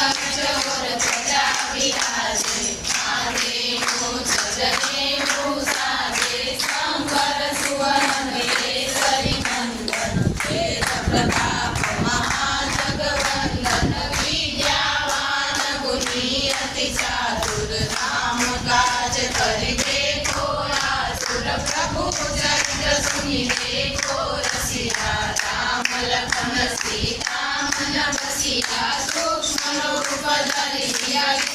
चोर ध्वजा विराजे माथे मूछ जने भूषाजे शंकर सुवन केसरी नंदन वेद प्रताप महाजगवंदन विद्यावान गुणी अति चातुर राम काज करिबे को आतुर प्रभु चरित्र सुनिबे को रसिया राम लखन सीता मन बसिया सूक्ष्म रूप धरि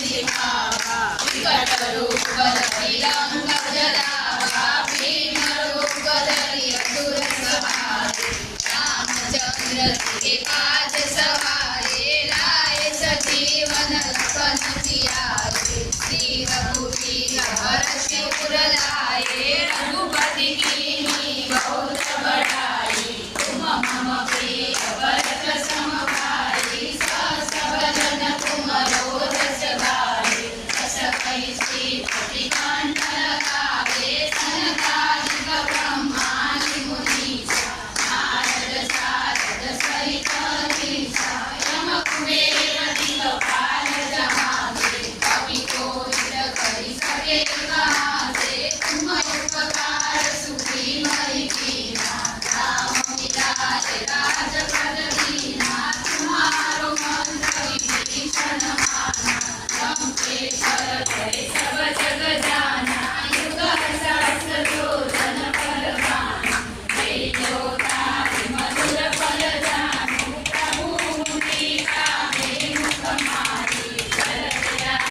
दिखावा विकट रूप धरि रंग जरावा भीम रूप धरि असुर संहारे रामचंद्र के काज सवारे